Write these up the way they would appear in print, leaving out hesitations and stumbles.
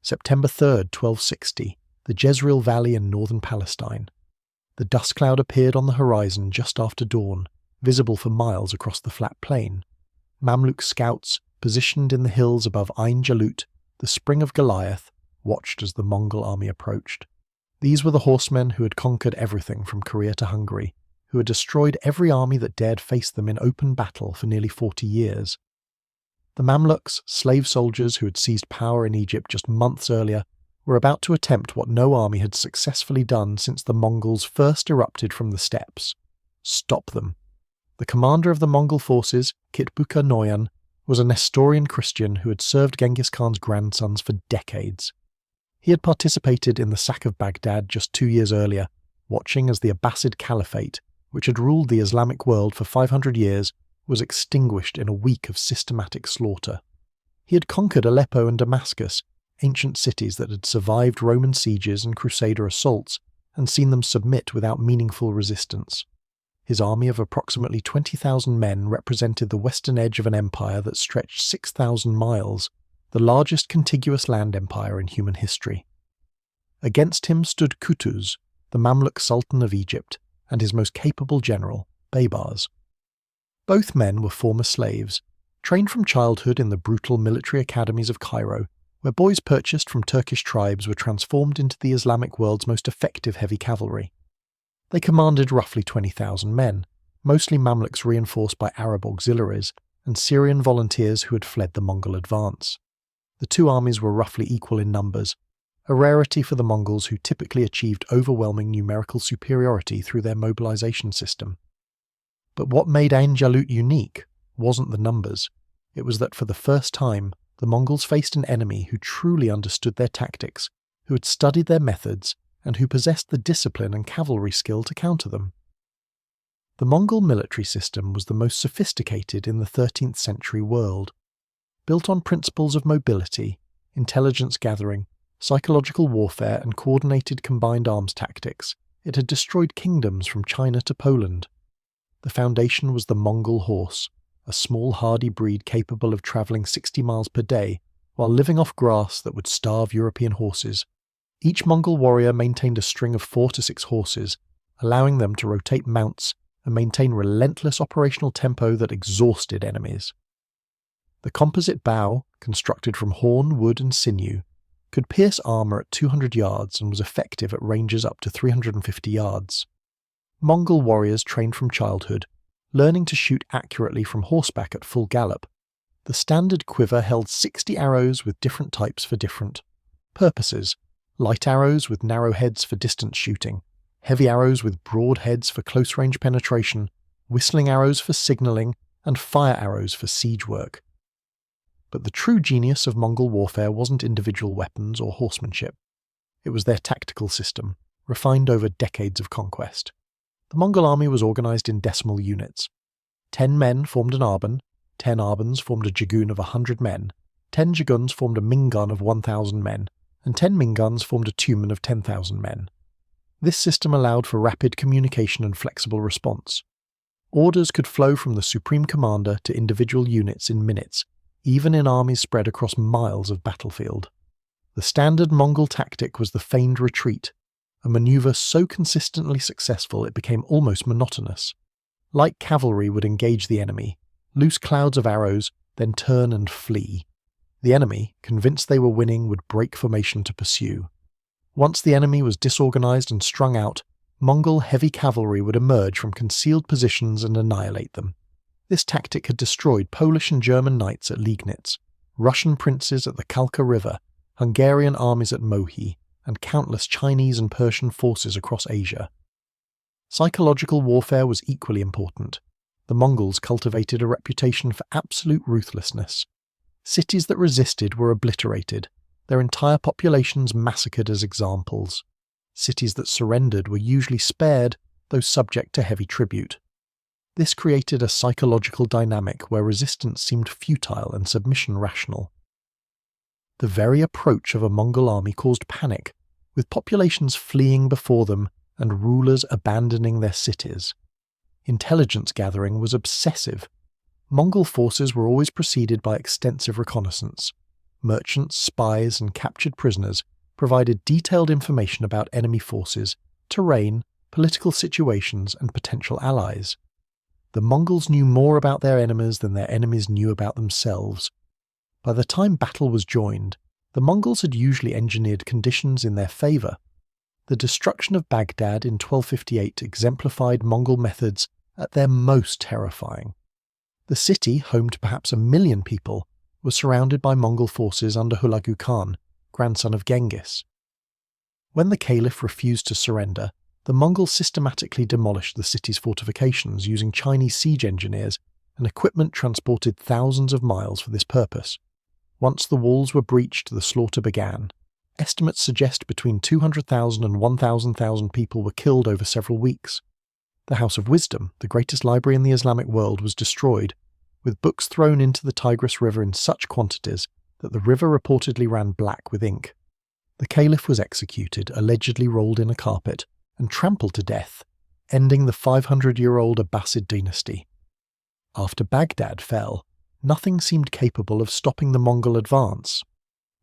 September 3rd, 1260, the Jezreel Valley in northern Palestine. The dust cloud appeared on the horizon just after dawn, visible for miles across the flat plain. Mamluk scouts, positioned in the hills above Ain Jalut, the spring of Goliath, watched as the Mongol army approached. These were the horsemen who had conquered everything from Korea to Hungary, who had destroyed every army that dared face them in open battle for nearly 40 years. The Mamluks, slave soldiers who had seized power in Egypt just months earlier, were about to attempt what no army had successfully done since the Mongols first erupted from the steppes: stop them. The commander of the Mongol forces, Kitbuka Noyan, was a Nestorian Christian who had served Genghis Khan's grandsons for decades. He had participated in the sack of Baghdad just 2 years earlier, watching as the Abbasid Caliphate, which had ruled the Islamic world for 500 years, was extinguished in a week of systematic slaughter. He had conquered Aleppo and Damascus, ancient cities that had survived Roman sieges and Crusader assaults, and seen them submit without meaningful resistance. His army of approximately 20,000 men represented the western edge of an empire that stretched 6,000 miles, the largest contiguous land empire in human history. Against him stood Qutuz, the Mamluk Sultan of Egypt, and his most capable general, Baybars. Both men were former slaves, trained from childhood in the brutal military academies of Cairo, where boys purchased from Turkish tribes were transformed into the Islamic world's most effective heavy cavalry. They commanded roughly 20,000 men, mostly Mamluks reinforced by Arab auxiliaries and Syrian volunteers who had fled the Mongol advance. The two armies were roughly equal in numbers, a rarity for the Mongols who typically achieved overwhelming numerical superiority through their mobilization system. But what made Ain Jalut unique wasn't the numbers. It was that for the first time, the Mongols faced an enemy who truly understood their tactics, who had studied their methods, and who possessed the discipline and cavalry skill to counter them. The Mongol military system was the most sophisticated in the 13th century world. Built on principles of mobility, intelligence gathering, psychological warfare, and coordinated combined arms tactics, it had destroyed kingdoms from China to Poland. The foundation was the Mongol horse, a small hardy breed capable of travelling 60 miles per day while living off grass that would starve European horses. Each Mongol warrior maintained a string of 4 to 6 horses, allowing them to rotate mounts and maintain relentless operational tempo that exhausted enemies. The composite bow, constructed from horn, wood and sinew, could pierce armour at 200 yards and was effective at ranges up to 350 yards. Mongol warriors trained from childhood, learning to shoot accurately from horseback at full gallop. The standard quiver held 60 arrows with different types for different purposes: light arrows with narrow heads for distance shooting, heavy arrows with broad heads for close-range penetration, whistling arrows for signalling, and fire arrows for siege work. But the true genius of Mongol warfare wasn't individual weapons or horsemanship. It was their tactical system, refined over decades of conquest. The Mongol army was organised in decimal units. 10 men formed an arban, 10 arbans formed a jagun of 100 men, 10 jaguns formed a mingun of 1,000 men, and 10 minguns formed a tumen of 10,000 men. This system allowed for rapid communication and flexible response. Orders could flow from the supreme commander to individual units in minutes, even in armies spread across miles of battlefield. The standard Mongol tactic was the feigned retreat, a maneuver so consistently successful it became almost monotonous. Light cavalry would engage the enemy, loose clouds of arrows, then turn and flee. The enemy, convinced they were winning, would break formation to pursue. Once the enemy was disorganized and strung out, Mongol heavy cavalry would emerge from concealed positions and annihilate them. This tactic had destroyed Polish and German knights at Liegnitz, Russian princes at the Kalka River, Hungarian armies at Mohi, and countless Chinese and Persian forces across Asia. Psychological warfare was equally important. The Mongols cultivated a reputation for absolute ruthlessness. Cities that resisted were obliterated, their entire populations massacred as examples. Cities that surrendered were usually spared, though subject to heavy tribute. This created a psychological dynamic where resistance seemed futile and submission rational. The very approach of a Mongol army caused panic, with populations fleeing before them and rulers abandoning their cities. Intelligence gathering was obsessive. Mongol forces were always preceded by extensive reconnaissance. Merchants, spies, and captured prisoners provided detailed information about enemy forces, terrain, political situations, and potential allies. The Mongols knew more about their enemies than their enemies knew about themselves. By the time battle was joined, the Mongols had usually engineered conditions in their favour. The destruction of Baghdad in 1258 exemplified Mongol methods at their most terrifying. The city, home to perhaps 1 million people, was surrounded by Mongol forces under Hulagu Khan, grandson of Genghis. When the Caliph refused to surrender, the Mongols systematically demolished the city's fortifications using Chinese siege engineers and equipment transported thousands of miles for this purpose. Once the walls were breached, the slaughter began. Estimates suggest between 200,000 and 1,000 people were killed over several weeks. The House of Wisdom, the greatest library in the Islamic world, was destroyed, with books thrown into the Tigris River in such quantities that the river reportedly ran black with ink. The Caliph was executed, allegedly rolled in a carpet, and trampled to death, ending the 500-year-old Abbasid dynasty. After Baghdad fell, nothing seemed capable of stopping the Mongol advance.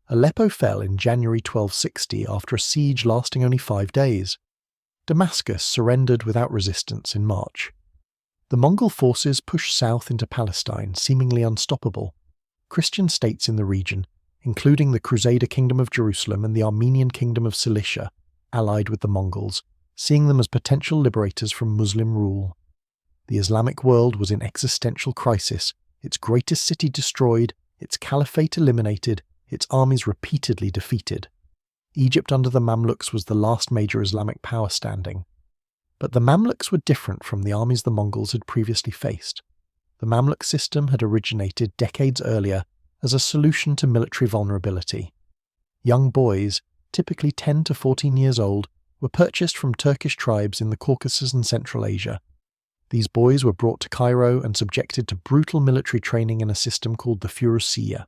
Aleppo fell in January 1260 after a siege lasting only 5 days. Damascus surrendered without resistance in March. The Mongol forces pushed south into Palestine, seemingly unstoppable. Christian states in the region, including the Crusader Kingdom of Jerusalem and the Armenian Kingdom of Cilicia, allied with the Mongols, seeing them as potential liberators from Muslim rule. The Islamic world was in existential crisis, its greatest city destroyed, its caliphate eliminated, its armies repeatedly defeated. Egypt under the Mamluks was the last major Islamic power standing. But the Mamluks were different from the armies the Mongols had previously faced. The Mamluk system had originated decades earlier as a solution to military vulnerability. Young boys, typically 10 to 14 years old, were purchased from Turkish tribes in the Caucasus and Central Asia. These boys were brought to Cairo and subjected to brutal military training in a system called the Furusiyya.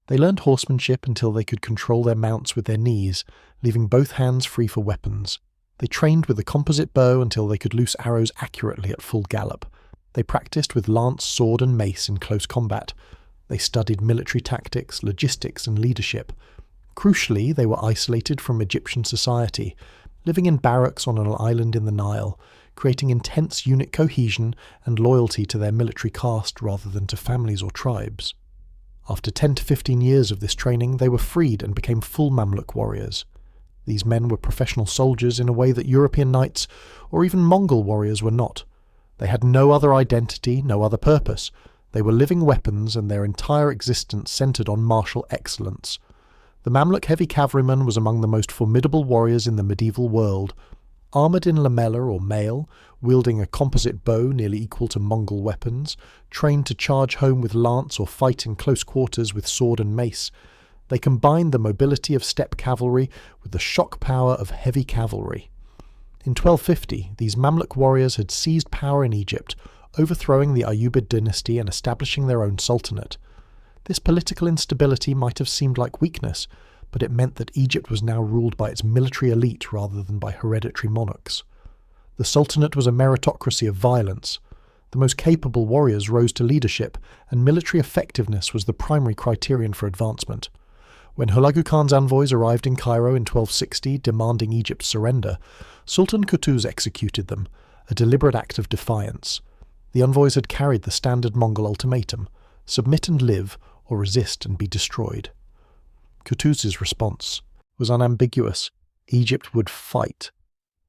They learned horsemanship until they could control their mounts with their knees, leaving both hands free for weapons. They trained with a composite bow until they could loose arrows accurately at full gallop. They practiced with lance, sword, and mace in close combat. They studied military tactics, logistics, and leadership. Crucially, they were isolated from Egyptian society, living in barracks on an island in the Nile, creating intense unit cohesion and loyalty to their military caste rather than to families or tribes. After 10 to 15 years of this training, they were freed and became full Mamluk warriors. These men were professional soldiers in a way that European knights or even Mongol warriors were not. They had no other identity, no other purpose. They were living weapons, and their entire existence centered on martial excellence. The Mamluk heavy cavalryman was among the most formidable warriors in the medieval world. Armoured in lamella or mail, wielding a composite bow nearly equal to Mongol weapons, trained to charge home with lance or fight in close quarters with sword and mace, they combined the mobility of steppe cavalry with the shock power of heavy cavalry. In 1250, these Mamluk warriors had seized power in Egypt, overthrowing the Ayyubid dynasty and establishing their own sultanate. This political instability might have seemed like weakness, but it meant that Egypt was now ruled by its military elite rather than by hereditary monarchs. The sultanate was a meritocracy of violence. The most capable warriors rose to leadership, and military effectiveness was the primary criterion for advancement. When Hulagu Khan's envoys arrived in Cairo in 1260 demanding Egypt's surrender, Sultan Qutuz executed them, a deliberate act of defiance. The envoys had carried the standard Mongol ultimatum: submit and live, or resist and be destroyed. Qutuz's response was unambiguous: Egypt would fight.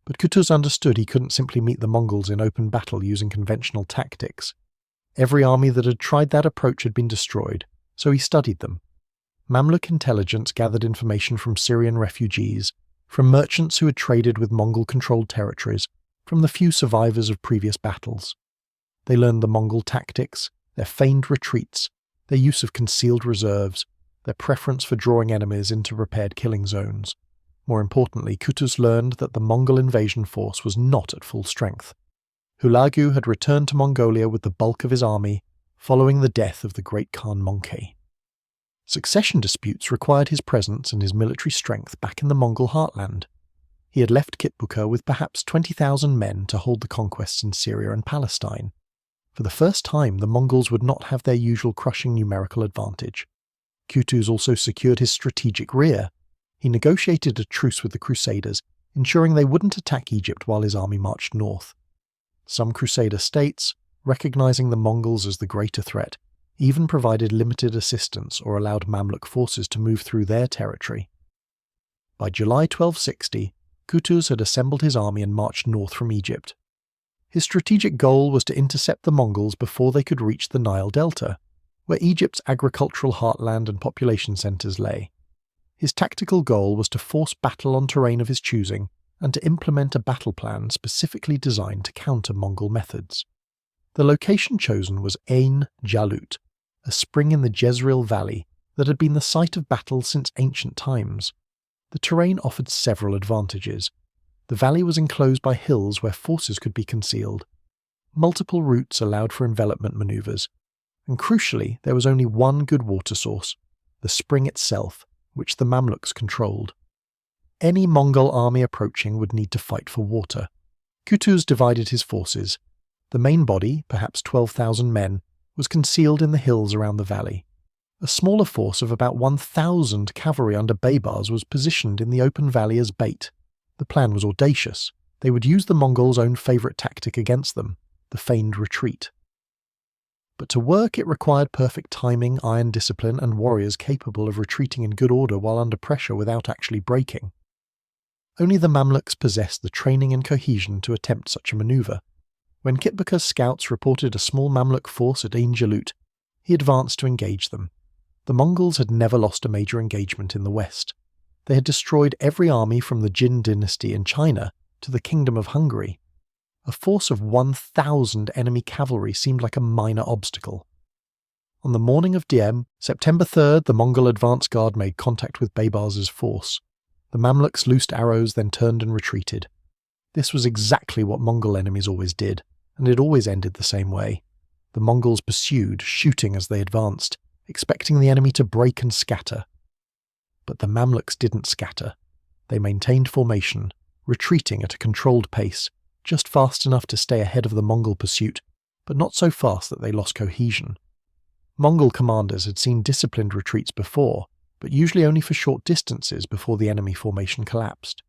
But Qutuz understood he couldn't simply meet the Mongols in open battle using conventional tactics. Every army that had tried that approach had been destroyed, so he studied them. Mamluk intelligence gathered information from Syrian refugees, from merchants who had traded with Mongol-controlled territories, from the few survivors of previous battles. They learned the Mongol tactics, their feigned retreats, their use of concealed reserves, their preference for drawing enemies into prepared killing zones. More importantly, Qutuz learned that the Mongol invasion force was not at full strength. Hulagu had returned to Mongolia with the bulk of his army, following the death of the great Khan Möngke. Succession disputes required his presence and his military strength back in the Mongol heartland. He had left Kitbuka with perhaps 20,000 men to hold the conquests in Syria and Palestine. For the first time, the Mongols would not have their usual crushing numerical advantage. Qutuz also secured his strategic rear. He negotiated a truce with the Crusaders, ensuring they wouldn't attack Egypt while his army marched north. Some Crusader states, recognizing the Mongols as the greater threat, even provided limited assistance or allowed Mamluk forces to move through their territory. By July 1260, Qutuz had assembled his army and marched north from Egypt. His strategic goal was to intercept the Mongols before they could reach the Nile Delta, where Egypt's agricultural heartland and population centres lay. His tactical goal was to force battle on terrain of his choosing and to implement a battle plan specifically designed to counter Mongol methods. The location chosen was Ain Jalut, a spring in the Jezreel Valley that had been the site of battles since ancient times. The terrain offered several advantages. The valley was enclosed by hills where forces could be concealed. Multiple routes allowed for envelopment maneuvers, and crucially there was only one good water source, the spring itself, which the Mamluks controlled. Any Mongol army approaching would need to fight for water. Qutuz divided his forces. The main body, perhaps 12,000 men, was concealed in the hills around the valley. A smaller force of about 1,000 cavalry under Baybars was positioned in the open valley as bait. The plan was audacious. They would use the Mongols' own favourite tactic against them, the feigned retreat. But to work it required perfect timing, iron discipline, and warriors capable of retreating in good order while under pressure without actually breaking. Only the Mamluks possessed the training and cohesion to attempt such a manoeuvre. When Kitbuka's scouts reported a small Mamluk force at Ain Jalut, he advanced to engage them. The Mongols had never lost a major engagement in the west. They had destroyed every army from the Jin dynasty in China to the Kingdom of Hungary. A force of 1,000 enemy cavalry seemed like a minor obstacle. On the morning of Diem, September 3rd, the Mongol advance guard made contact with Baybars's force. The Mamluks loosed arrows, then turned and retreated. This was exactly what Mongol enemies always did, and it always ended the same way. The Mongols pursued, shooting as they advanced, expecting the enemy to break and scatter. But the Mamluks didn't scatter. They maintained formation, retreating at a controlled pace, just fast enough to stay ahead of the Mongol pursuit, but not so fast that they lost cohesion. Mongol commanders had seen disciplined retreats before, but usually only for short distances before the enemy formation collapsed.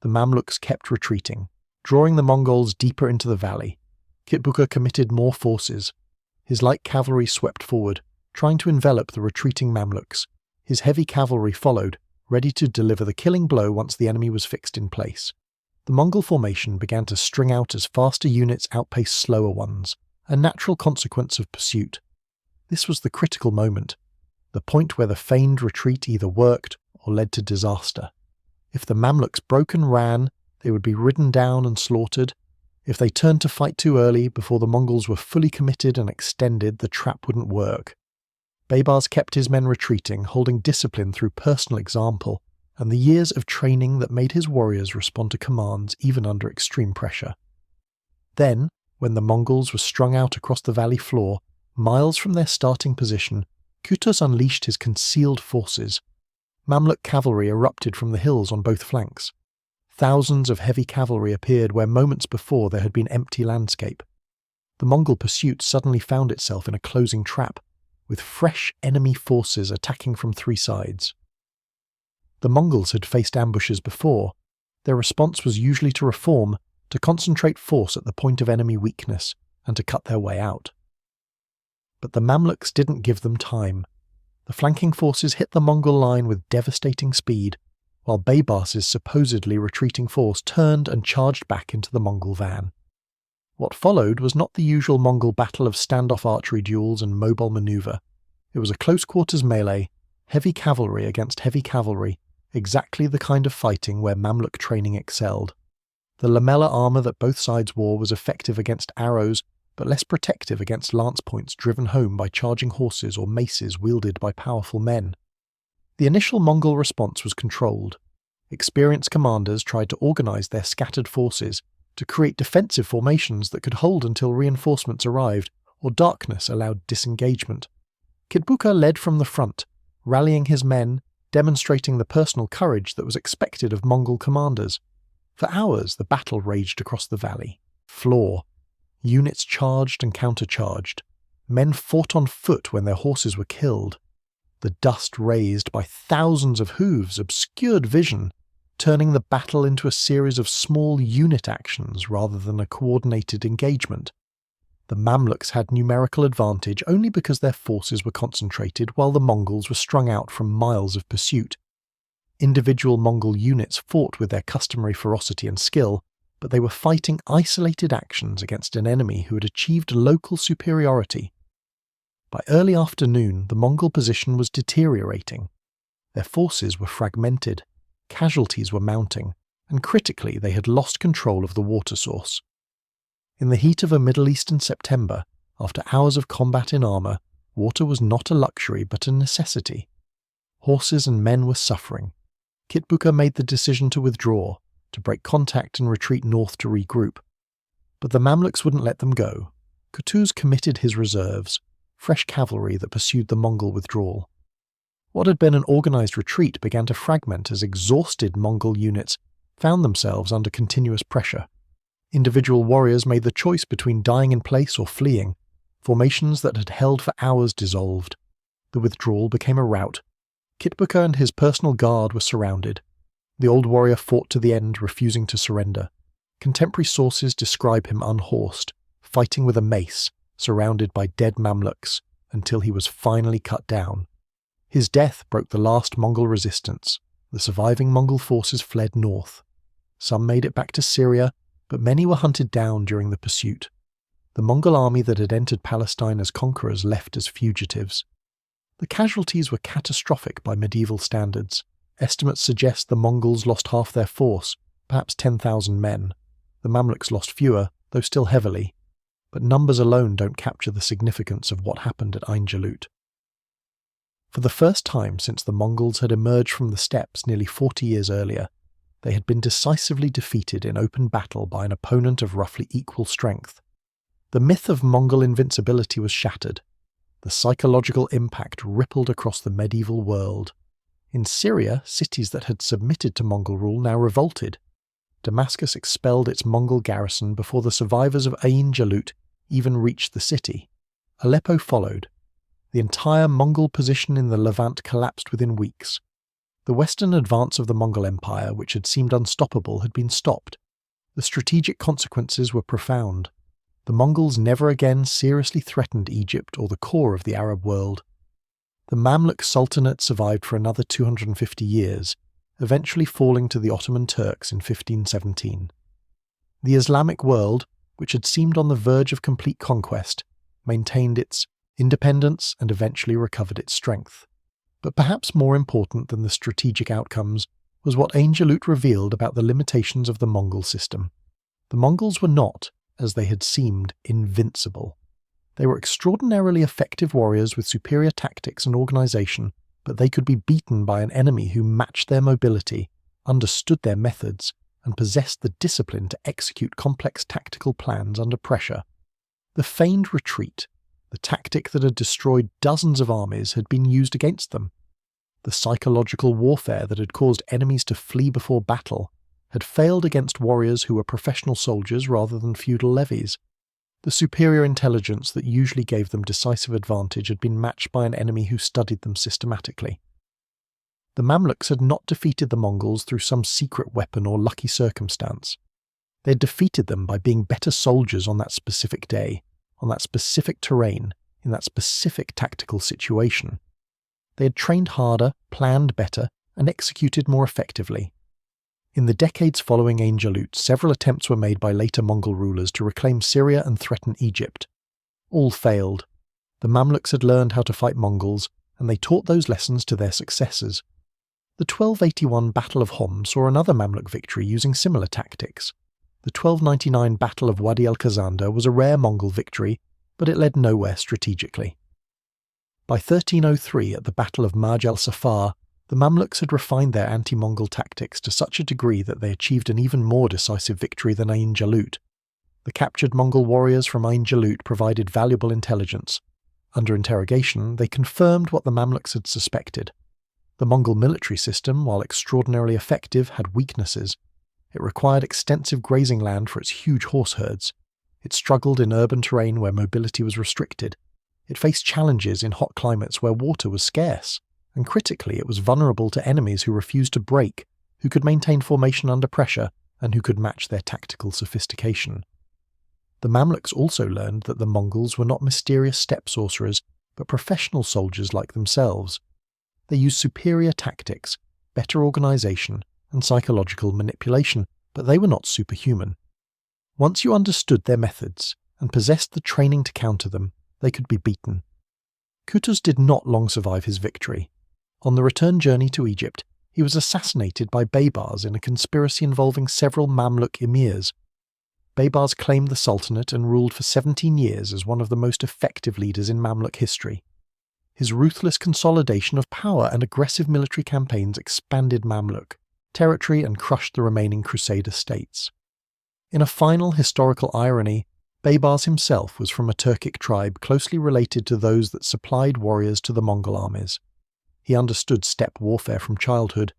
The Mamluks kept retreating, drawing the Mongols deeper into the valley. Kitbuka committed more forces. His light cavalry swept forward, trying to envelop the retreating Mamluks. His heavy cavalry followed, ready to deliver the killing blow once the enemy was fixed in place. The Mongol formation began to string out as faster units outpaced slower ones, a natural consequence of pursuit. This was the critical moment, the point where the feigned retreat either worked or led to disaster. If the Mamluks broke and ran, they would be ridden down and slaughtered. If they turned to fight too early, before the Mongols were fully committed and extended, the trap wouldn't work. Baybars kept his men retreating, holding discipline through personal example, and the years of training that made his warriors respond to commands even under extreme pressure. Then, when the Mongols were strung out across the valley floor, miles from their starting position, Qutuz unleashed his concealed forces. Mamluk cavalry erupted from the hills on both flanks. Thousands of heavy cavalry appeared where moments before there had been empty landscape. The Mongol pursuit suddenly found itself in a closing trap, with fresh enemy forces attacking from three sides. The Mongols had faced ambushes before. Their response was usually to reform, to concentrate force at the point of enemy weakness, and to cut their way out. But the Mamluks didn't give them time. The flanking forces hit the Mongol line with devastating speed, while Baybars's supposedly retreating force turned and charged back into the Mongol van. What followed was not the usual Mongol battle of standoff archery duels and mobile manoeuvre. It was a close-quarters melee, heavy cavalry against heavy cavalry, exactly the kind of fighting where Mamluk training excelled. The lamellar armour that both sides wore was effective against arrows, but less protective against lance points driven home by charging horses or maces wielded by powerful men. The initial Mongol response was controlled. Experienced commanders tried to organise their scattered forces to create defensive formations that could hold until reinforcements arrived or darkness allowed disengagement. Kitbuka led from the front, rallying his men, demonstrating the personal courage that was expected of Mongol commanders. For hours the battle raged across the valley. Floor. Units charged and countercharged. Men fought on foot when their horses were killed. The dust raised by thousands of hooves obscured vision, turning the battle into a series of small unit actions rather than a coordinated engagement. The Mamluks had numerical advantage only because their forces were concentrated while the Mongols were strung out from miles of pursuit. Individual Mongol units fought with their customary ferocity and skill, but they were fighting isolated actions against an enemy who had achieved local superiority. By early afternoon, the Mongol position was deteriorating. Their forces were fragmented, casualties were mounting, and critically they had lost control of the water source. In the heat of a Middle Eastern September, after hours of combat in armour, water was not a luxury but a necessity. Horses and men were suffering. Kitbuka made the decision to withdraw, to break contact and retreat north to regroup. But the Mamluks wouldn't let them go. Kutuz committed his reserves, fresh cavalry that pursued the Mongol withdrawal. What had been an organised retreat began to fragment as exhausted Mongol units found themselves under continuous pressure. Individual warriors made the choice between dying in place or fleeing. Formations that had held for hours dissolved. The withdrawal became a rout. Kitbuka and his personal guard were surrounded. The old warrior fought to the end, refusing to surrender. Contemporary sources describe him unhorsed, fighting with a mace, surrounded by dead Mamluks, until he was finally cut down. His death broke the last Mongol resistance. The surviving Mongol forces fled north. Some made it back to Syria, but many were hunted down during the pursuit. The Mongol army that had entered Palestine as conquerors left as fugitives. The casualties were catastrophic by medieval standards. Estimates suggest the Mongols lost half their force, perhaps 10,000 men. The Mamluks lost fewer, though still heavily. But numbers alone don't capture the significance of what happened at Ain Jalut. For the first time since the Mongols had emerged from the steppes nearly 40 years earlier, they had been decisively defeated in open battle by an opponent of roughly equal strength. The myth of Mongol invincibility was shattered. The psychological impact rippled across the medieval world. In Syria, cities that had submitted to Mongol rule now revolted. Damascus expelled its Mongol garrison before the survivors of Ain Jalut even reached the city. Aleppo followed. The entire Mongol position in the Levant collapsed within weeks. The western advance of the Mongol Empire, which had seemed unstoppable, had been stopped. The strategic consequences were profound. The Mongols never again seriously threatened Egypt or the core of the Arab world. The Mamluk Sultanate survived for another 250 years, eventually falling to the Ottoman Turks in 1517. The Islamic world, which had seemed on the verge of complete conquest, maintained its independence and eventually recovered its strength. But perhaps more important than the strategic outcomes was what Ain Jalut revealed about the limitations of the Mongol system. The Mongols were not, as they had seemed, invincible. They were extraordinarily effective warriors with superior tactics and organisation, but they could be beaten by an enemy who matched their mobility, understood their methods, and possessed the discipline to execute complex tactical plans under pressure. The feigned retreat, the tactic that had destroyed dozens of armies, had been used against them. The psychological warfare that had caused enemies to flee before battle had failed against warriors who were professional soldiers rather than feudal levies. The superior intelligence that usually gave them decisive advantage had been matched by an enemy who studied them systematically. The Mamluks had not defeated the Mongols through some secret weapon or lucky circumstance. They had defeated them by being better soldiers on that specific day, on that specific terrain, in that specific tactical situation. They had trained harder, planned better, and executed more effectively. In the decades following Ain Jalut, several attempts were made by later Mongol rulers to reclaim Syria and threaten Egypt. All failed. The Mamluks had learned how to fight Mongols, and they taught those lessons to their successors. The 1281 Battle of Homs saw another Mamluk victory using similar tactics. The 1299 Battle of Wadi al-Khazanda was a rare Mongol victory, but it led nowhere strategically. By 1303, at the Battle of Marj al-Safar, the Mamluks had refined their anti-Mongol tactics to such a degree that they achieved an even more decisive victory than Ain Jalut. The captured Mongol warriors from Ain Jalut provided valuable intelligence. Under interrogation, they confirmed what the Mamluks had suspected. The Mongol military system, while extraordinarily effective, had weaknesses. It required extensive grazing land for its huge horse herds. It struggled in urban terrain where mobility was restricted. It faced challenges in hot climates where water was scarce. and critically it was vulnerable to enemies who refused to break, who could maintain formation under pressure, and who could match their tactical sophistication. The Mamluks also learned that the Mongols were not mysterious steppe sorcerers, but professional soldiers like themselves. They used superior tactics, better organisation, and psychological manipulation, but they were not superhuman. Once you understood their methods and possessed the training to counter them, they could be beaten. Qutuz did not long survive his victory. On the return journey to Egypt, he was assassinated by Baybars in a conspiracy involving several Mamluk emirs. Baybars claimed the Sultanate and ruled for 17 years as one of the most effective leaders in Mamluk history. His ruthless consolidation of power and aggressive military campaigns expanded Mamluk territory and crushed the remaining Crusader states. In a final historical irony, Baybars himself was from a Turkic tribe closely related to those that supplied warriors to the Mongol armies. He understood steppe warfare from childhood,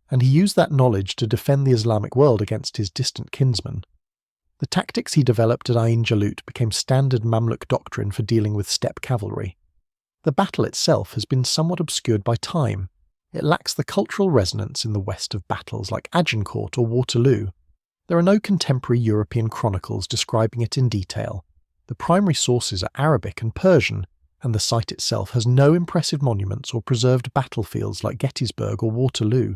and he used that knowledge to defend the Islamic world against his distant kinsmen. The tactics he developed at Ain Jalut became standard Mamluk doctrine for dealing with steppe cavalry. The battle itself has been somewhat obscured by time. It lacks the cultural resonance in the West of battles like Agincourt or Waterloo. There are no contemporary European chronicles describing it in detail. The primary sources are Arabic and Persian, and the site itself has no impressive monuments or preserved battlefields like Gettysburg or Waterloo.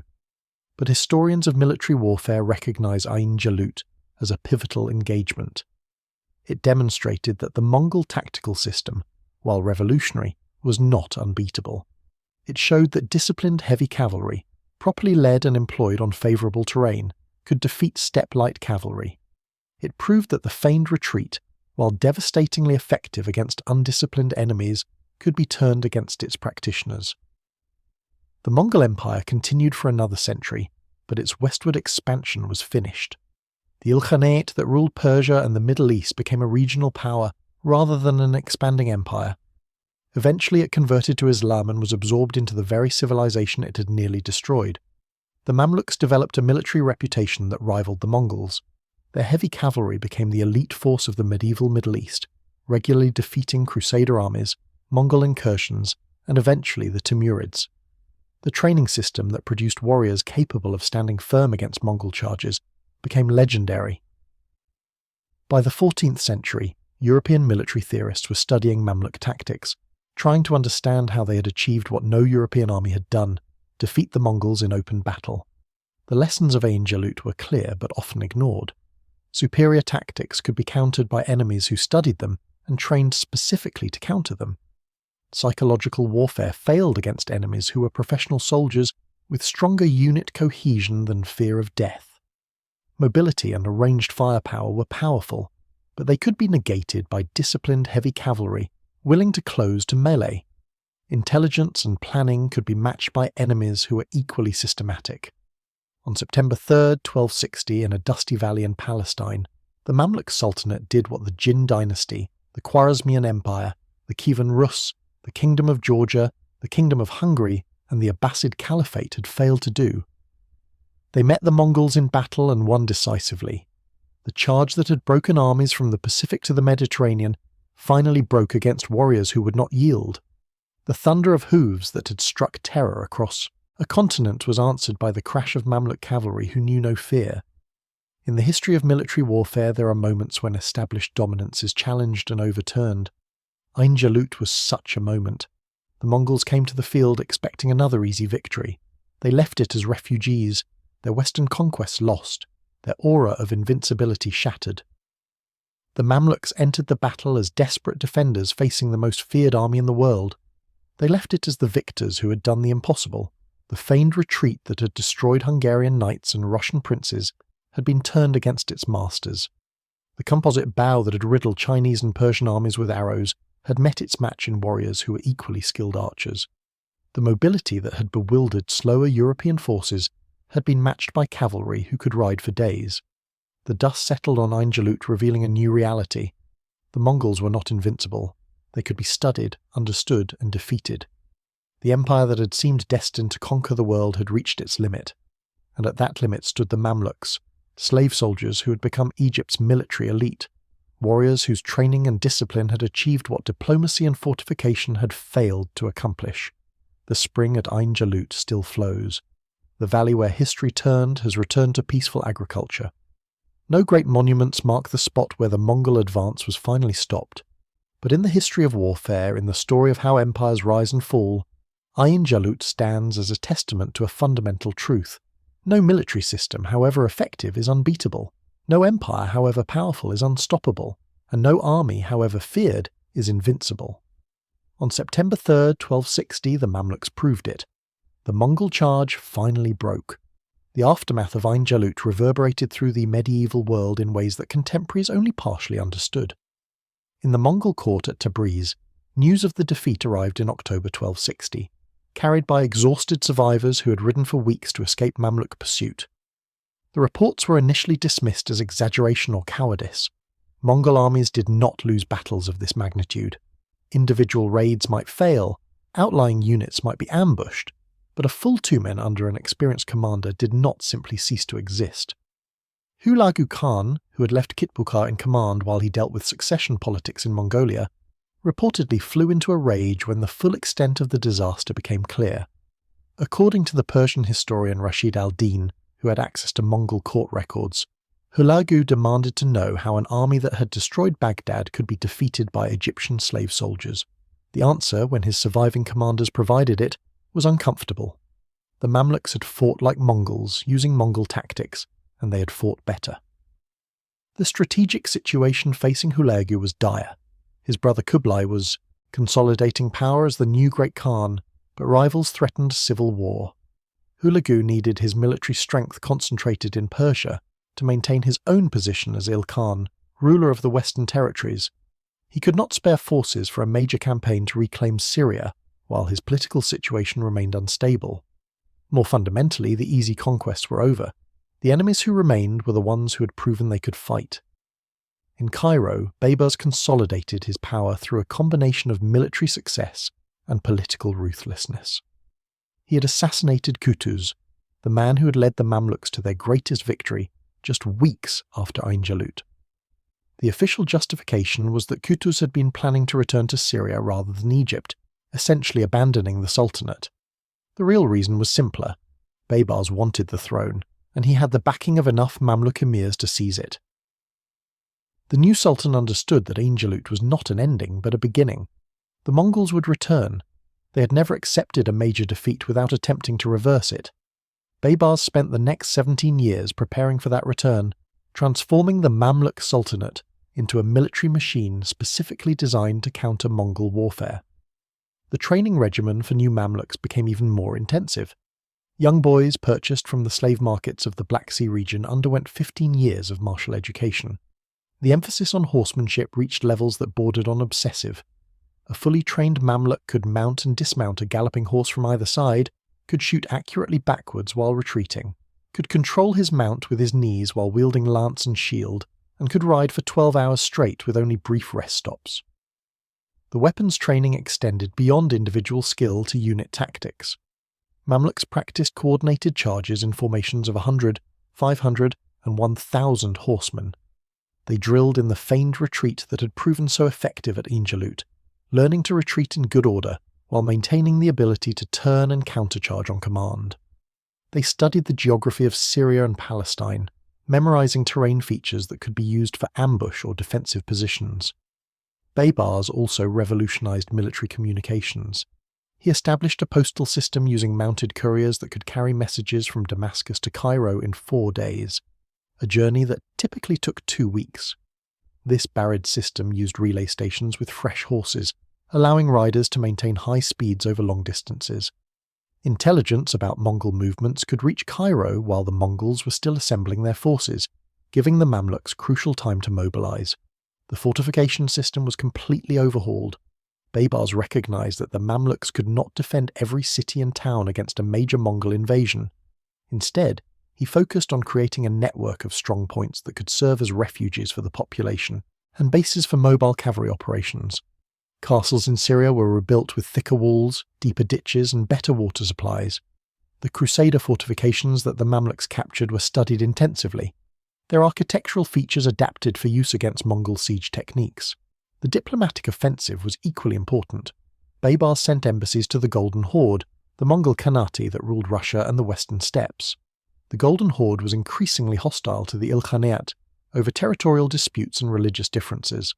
But historians of military warfare recognise Ain Jalut as a pivotal engagement. It demonstrated that the Mongol tactical system, while revolutionary, was not unbeatable. It showed that disciplined heavy cavalry, properly led and employed on favourable terrain, could defeat steppe-light cavalry. It proved that the feigned retreat, while devastatingly effective against undisciplined enemies, could be turned against its practitioners. The Mongol Empire continued for another century, but its westward expansion was finished. The Ilkhanate that ruled Persia and the Middle East became a regional power rather than an expanding empire. Eventually it converted to Islam and was absorbed into the very civilization it had nearly destroyed. The Mamluks developed a military reputation that rivaled the Mongols. Their heavy cavalry became the elite force of the medieval Middle East, regularly defeating Crusader armies, Mongol incursions, and eventually the Timurids. The training system that produced warriors capable of standing firm against Mongol charges became legendary. By the 14th century, European military theorists were studying Mamluk tactics, trying to understand how they had achieved what no European army had done, defeat the Mongols in open battle. The lessons of Ain Jalut were clear but often ignored. Superior tactics could be countered by enemies who studied them and trained specifically to counter them. Psychological warfare failed against enemies who were professional soldiers with stronger unit cohesion than fear of death. Mobility and arranged firepower were powerful, but they could be negated by disciplined heavy cavalry willing to close to melee. Intelligence and planning could be matched by enemies who were equally systematic. On September 3rd, 1260, in a dusty valley in Palestine, the Mamluk Sultanate did what the Jin dynasty, the Khwarezmian Empire, the Kievan Rus, the Kingdom of Georgia, the Kingdom of Hungary, and the Abbasid Caliphate had failed to do. They met the Mongols in battle and won decisively. The charge that had broken armies from the Pacific to the Mediterranean finally broke against warriors who would not yield. The thunder of hooves that had struck terror across a continent was answered by the crash of Mamluk cavalry who knew no fear. In the history of military warfare there are moments when established dominance is challenged and overturned. Ain Jalut was such a moment. The Mongols came to the field expecting another easy victory. They left it as refugees, their western conquests lost, their aura of invincibility shattered. The Mamluks entered the battle as desperate defenders facing the most feared army in the world. They left it as the victors who had done the impossible. The feigned retreat that had destroyed Hungarian knights and Russian princes had been turned against its masters. The composite bow that had riddled Chinese and Persian armies with arrows had met its match in warriors who were equally skilled archers. The mobility that had bewildered slower European forces had been matched by cavalry who could ride for days. The dust settled on Ain Jalut, revealing a new reality. The Mongols were not invincible. They could be studied, understood, and defeated. The empire that had seemed destined to conquer the world had reached its limit, and at that limit stood the Mamluks, slave soldiers who had become Egypt's military elite, warriors whose training and discipline had achieved what diplomacy and fortification had failed to accomplish. the spring at Ain Jalut still flows. The valley where history turned has returned to peaceful agriculture. No great monuments mark the spot where the Mongol advance was finally stopped. But in the history of warfare, in the story of how empires rise and fall, Ain Jalut stands as a testament to a fundamental truth. No military system, however effective, is unbeatable. No empire, however powerful, is unstoppable. And no army, however feared, is invincible. On September 3rd, 1260, the Mamluks proved it. The Mongol charge finally broke. The aftermath of Ain Jalut reverberated through the medieval world in ways that contemporaries only partially understood. In the Mongol court at Tabriz, news of the defeat arrived in October 1260, carried by exhausted survivors who had ridden for weeks to escape Mamluk pursuit. The reports were initially dismissed as exaggeration or cowardice. Mongol armies did not lose battles of this magnitude. Individual raids might fail, outlying units might be ambushed, but a full two-men under an experienced commander did not simply cease to exist. Hulagu Khan, who had left Kitbukar in command while he dealt with succession politics in Mongolia, reportedly flew into a rage when the full extent of the disaster became clear. According to the Persian historian Rashid al-Din, who had access to Mongol court records, Hulagu demanded to know how an army that had destroyed Baghdad could be defeated by Egyptian slave soldiers. The answer, when his surviving commanders provided it, was uncomfortable. The Mamluks had fought like Mongols, using Mongol tactics, and they had fought better. The strategic situation facing Hulagu was dire. His brother Kublai was consolidating power as the new Great Khan, but rivals threatened civil war. Hulagu needed his military strength concentrated in Persia to maintain his own position as Ilkhan, ruler of the Western territories. He could not spare forces for a major campaign to reclaim Syria, while his political situation remained unstable. More fundamentally, the easy conquests were over. The enemies who remained were the ones who had proven they could fight. In Cairo, Baybars consolidated his power through a combination of military success and political ruthlessness. He had assassinated Qutuz, the man who had led the Mamluks to their greatest victory, just weeks after Ain Jalut. The official justification was that Qutuz had been planning to return to Syria rather than Egypt, essentially abandoning the Sultanate. The real reason was simpler. Baybars wanted the throne, and he had the backing of enough Mamluk emirs to seize it. The new Sultan understood that Ain Jalut was not an ending, but a beginning. The Mongols would return. They had never accepted a major defeat without attempting to reverse it. Baybars spent the next 17 years preparing for that return, transforming the Mamluk Sultanate into a military machine specifically designed to counter Mongol warfare. The training regimen for new Mamluks became even more intensive. Young boys purchased from the slave markets of the Black Sea region underwent 15 years of martial education. The emphasis on horsemanship reached levels that bordered on obsessive. A fully trained Mamluk could mount and dismount a galloping horse from either side, could shoot accurately backwards while retreating, could control his mount with his knees while wielding lance and shield, and could ride for 12 hours straight with only brief rest stops. The weapons training extended beyond individual skill to unit tactics. Mamluks practiced coordinated charges in formations of 100, 500, and 1,000 horsemen. They drilled in the feigned retreat that had proven so effective at Ain Jalut, learning to retreat in good order while maintaining the ability to turn and countercharge on command. They studied the geography of Syria and Palestine, memorizing terrain features that could be used for ambush or defensive positions. Baybars also revolutionized military communications. He established a postal system using mounted couriers that could carry messages from Damascus to Cairo in 4 days, a journey that typically took 2 weeks. This barred system used relay stations with fresh horses, allowing riders to maintain high speeds over long distances. Intelligence about Mongol movements could reach Cairo while the Mongols were still assembling their forces, giving the Mamluks crucial time to mobilize. The fortification system was completely overhauled. Baybars recognized that the Mamluks could not defend every city and town against a major Mongol invasion. Instead, he focused on creating a network of strong points that could serve as refuges for the population and bases for mobile cavalry operations. Castles in Syria were rebuilt with thicker walls, deeper ditches, and better water supplies. The Crusader fortifications that the Mamluks captured were studied intensively, their architectural features adapted for use against Mongol siege techniques. The diplomatic offensive was equally important. Baybars sent embassies to the Golden Horde, the Mongol Khanate that ruled Russia and the western steppes. The Golden Horde was increasingly hostile to the Ilkhanate over territorial disputes and religious differences.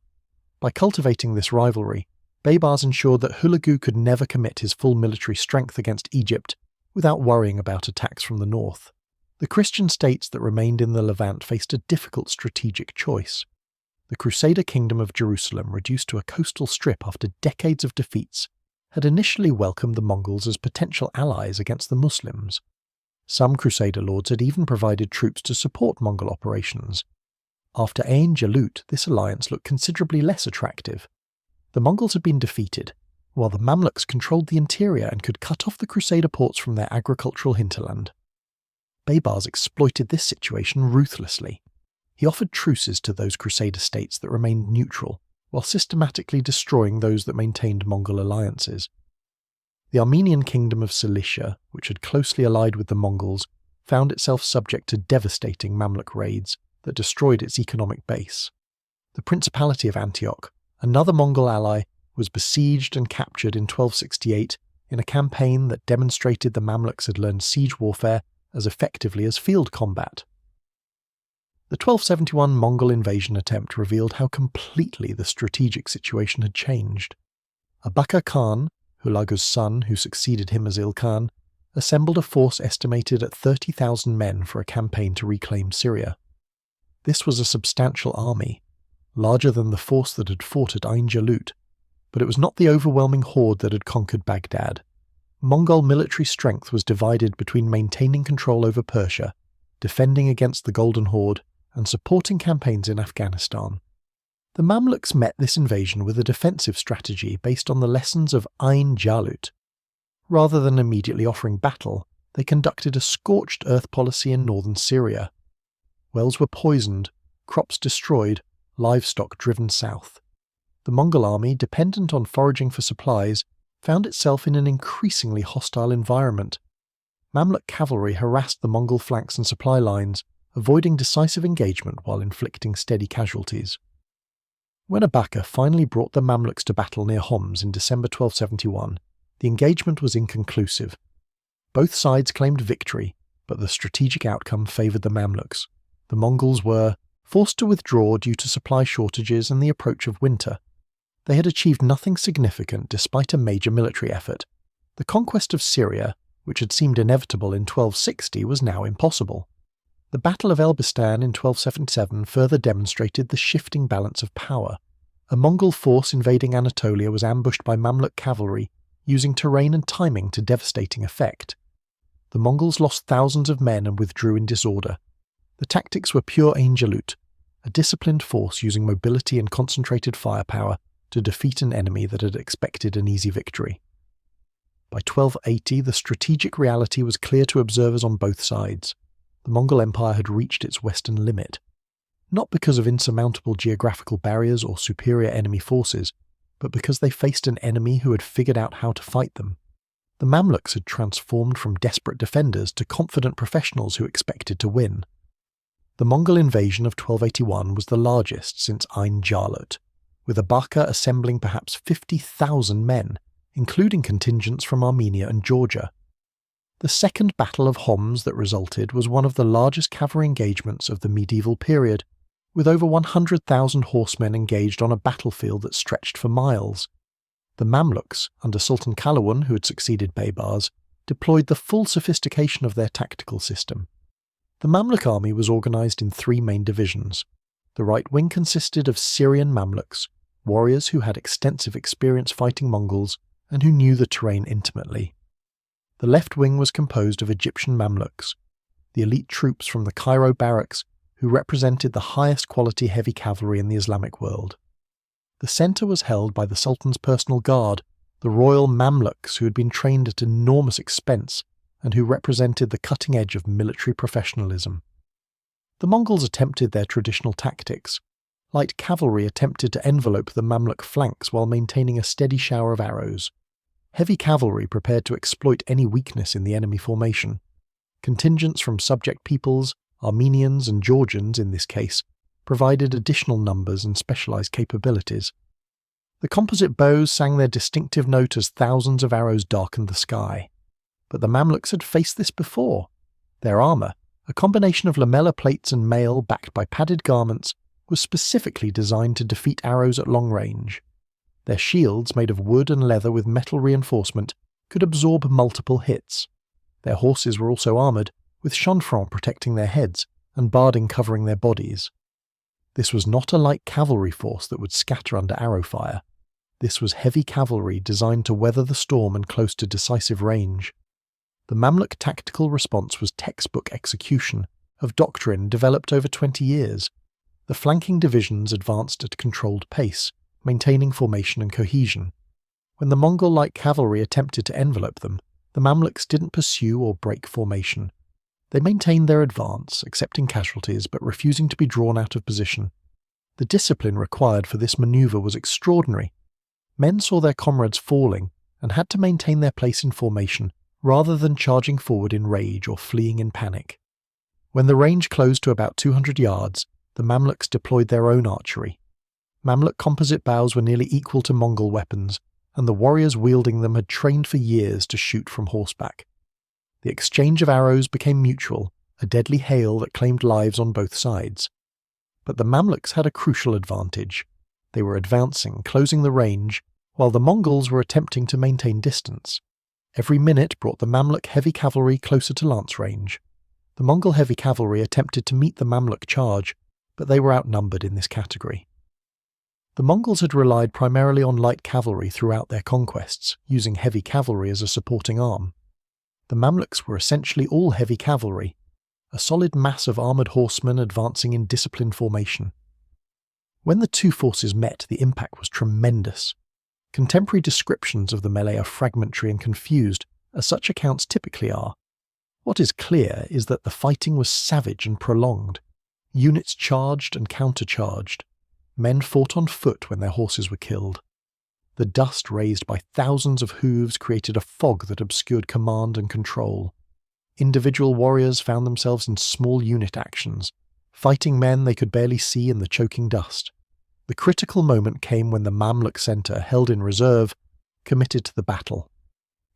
By cultivating this rivalry, Baybars ensured that Hulagu could never commit his full military strength against Egypt without worrying about attacks from the north. The Christian states that remained in the Levant faced a difficult strategic choice. The Crusader kingdom of Jerusalem, reduced to a coastal strip after decades of defeats, had initially welcomed the Mongols as potential allies against the Muslims. Some Crusader lords had even provided troops to support Mongol operations. After Ain Jalut, this alliance looked considerably less attractive. The Mongols had been defeated, while the Mamluks controlled the interior and could cut off the Crusader ports from their agricultural hinterland. Baybars exploited this situation ruthlessly. He offered truces to those Crusader states that remained neutral, while systematically destroying those that maintained Mongol alliances. The Armenian kingdom of Cilicia, which had closely allied with the Mongols, found itself subject to devastating Mamluk raids that destroyed its economic base. The Principality of Antioch, another Mongol ally, was besieged and captured in 1268 in a campaign that demonstrated the Mamluks had learned siege warfare as effectively as field combat. The 1271 Mongol invasion attempt revealed how completely the strategic situation had changed. Abaka Khan, Hulagu's son who succeeded him as Ilkhan, assembled a force estimated at 30,000 men for a campaign to reclaim Syria. This was a substantial army, larger than the force that had fought at Ain Jalut, but it was not the overwhelming horde that had conquered Baghdad. Mongol military strength was divided between maintaining control over Persia, defending against the Golden Horde, and supporting campaigns in Afghanistan. The Mamluks met this invasion with a defensive strategy based on the lessons of Ain Jalut. Rather than immediately offering battle, they conducted a scorched earth policy in northern Syria. Wells were poisoned, crops destroyed, livestock driven south. The Mongol army, dependent on foraging for supplies, found itself in an increasingly hostile environment. Mamluk cavalry harassed the Mongol flanks and supply lines, avoiding decisive engagement while inflicting steady casualties. When Abaka finally brought the Mamluks to battle near Homs in December 1271, the engagement was inconclusive. Both sides claimed victory, but the strategic outcome favoured the Mamluks. The Mongols were forced to withdraw due to supply shortages and the approach of winter. They had achieved nothing significant despite a major military effort. The conquest of Syria, which had seemed inevitable in 1260, was now impossible. The Battle of Elbistan in 1277 further demonstrated the shifting balance of power. A Mongol force invading Anatolia was ambushed by Mamluk cavalry, using terrain and timing to devastating effect. The Mongols lost thousands of men and withdrew in disorder. The tactics were pure Ain Jalut, a disciplined force using mobility and concentrated firepower to defeat an enemy that had expected an easy victory. By 1280, the strategic reality was clear to observers on both sides. The Mongol Empire had reached its western limit, not because of insurmountable geographical barriers or superior enemy forces, but because they faced an enemy who had figured out how to fight them. The Mamluks had transformed from desperate defenders to confident professionals who expected to win. The Mongol invasion of 1281 was the largest since Ain Jalut, with Abaka assembling perhaps 50,000 men, including contingents from Armenia and Georgia. The second Battle of Homs that resulted was one of the largest cavalry engagements of the medieval period, with over 100,000 horsemen engaged on a battlefield that stretched for miles. The Mamluks, under Sultan Kalawun, who had succeeded Baybars, deployed the full sophistication of their tactical system. The Mamluk army was organised in three main divisions. The right wing consisted of Syrian Mamluks, warriors who had extensive experience fighting Mongols and who knew the terrain intimately. The left wing was composed of Egyptian Mamluks, the elite troops from the Cairo barracks who represented the highest quality heavy cavalry in the Islamic world. The centre was held by the Sultan's personal guard, the royal Mamluks who had been trained at enormous expense and who represented the cutting edge of military professionalism. The Mongols attempted their traditional tactics. Light cavalry attempted to envelope the Mamluk flanks while maintaining a steady shower of arrows. Heavy cavalry prepared to exploit any weakness in the enemy formation. Contingents from subject peoples, Armenians and Georgians in this case, provided additional numbers and specialized capabilities. The composite bows sang their distinctive note as thousands of arrows darkened the sky. But the Mamluks had faced this before. Their armour, a combination of lamellar plates and mail backed by padded garments, was specifically designed to defeat arrows at long range. Their shields, made of wood and leather with metal reinforcement, could absorb multiple hits. Their horses were also armoured, with chanfrons protecting their heads and barding covering their bodies. This was not a light cavalry force that would scatter under arrow fire. This was heavy cavalry designed to weather the storm and close to decisive range. The Mamluk tactical response was textbook execution of doctrine developed over 20 years. The flanking divisions advanced at a controlled pace, maintaining formation and cohesion. When the Mongol light cavalry attempted to envelope them, the Mamluks didn't pursue or break formation. They maintained their advance, accepting casualties but refusing to be drawn out of position. The discipline required for this maneuver was extraordinary. Men saw their comrades falling and had to maintain their place in formation rather than charging forward in rage or fleeing in panic. When the range closed to about 200 yards, the Mamluks deployed their own archery. Mamluk composite bows were nearly equal to Mongol weapons, and the warriors wielding them had trained for years to shoot from horseback. The exchange of arrows became mutual, a deadly hail that claimed lives on both sides. But the Mamluks had a crucial advantage. They were advancing, closing the range, while the Mongols were attempting to maintain distance. Every minute brought the Mamluk heavy cavalry closer to lance range. The Mongol heavy cavalry attempted to meet the Mamluk charge, but they were outnumbered in this category. The Mongols had relied primarily on light cavalry throughout their conquests, using heavy cavalry as a supporting arm. The Mamluks were essentially all heavy cavalry, a solid mass of armoured horsemen advancing in disciplined formation. When the two forces met, the impact was tremendous. Contemporary descriptions of the melee are fragmentary and confused, as such accounts typically are. What is clear is that the fighting was savage and prolonged. Units charged and countercharged. Men fought on foot when their horses were killed. The dust raised by thousands of hooves created a fog that obscured command and control. Individual warriors found themselves in small unit actions, fighting men they could barely see in the choking dust. The critical moment came when the Mamluk centre, held in reserve, committed to the battle.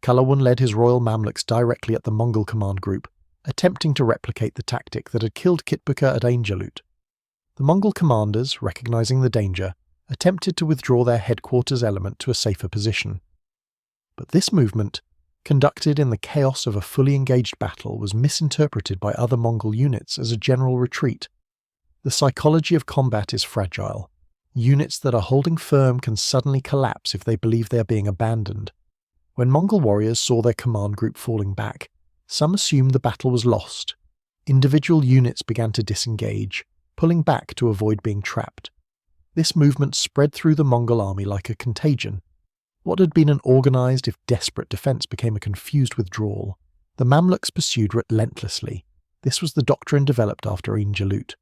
Kalawun led his royal Mamluks directly at the Mongol command group, attempting to replicate the tactic that had killed Kitbuka at Ain Jalut. The Mongol commanders, recognizing the danger, attempted to withdraw their headquarters element to a safer position. But this movement, conducted in the chaos of a fully engaged battle, was misinterpreted by other Mongol units as a general retreat. The psychology of combat is fragile. Units that are holding firm can suddenly collapse if they believe they are being abandoned. When Mongol warriors saw their command group falling back, some assumed the battle was lost. Individual units began to disengage, pulling back to avoid being trapped. This movement spread through the Mongol army like a contagion. What had been an organised, if desperate, defence became a confused withdrawal. The Mamluks pursued relentlessly. This was the doctrine developed after Ain Jalut.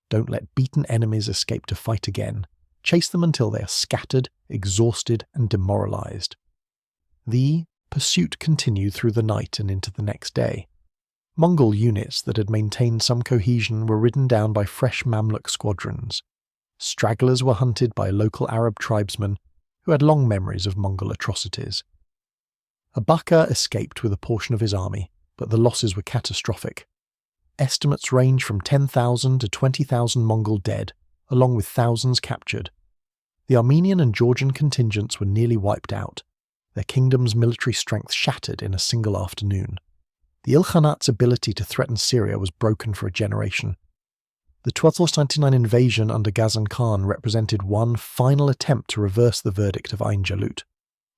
Don't let beaten enemies escape to fight again. Chase them until they are scattered, exhausted, and demoralised. The pursuit continued through the night and into the next day. Mongol units that had maintained some cohesion were ridden down by fresh Mamluk squadrons. Stragglers were hunted by local Arab tribesmen who had long memories of Mongol atrocities. Abaka escaped with a portion of his army, but the losses were catastrophic. Estimates range from 10,000 to 20,000 Mongol dead, along with thousands captured. The Armenian and Georgian contingents were nearly wiped out, their kingdom's military strength shattered in a single afternoon. The Ilkhanat's ability to threaten Syria was broken for a generation. The 1299 invasion under Ghazan Khan represented one final attempt to reverse the verdict of Ain Jalut.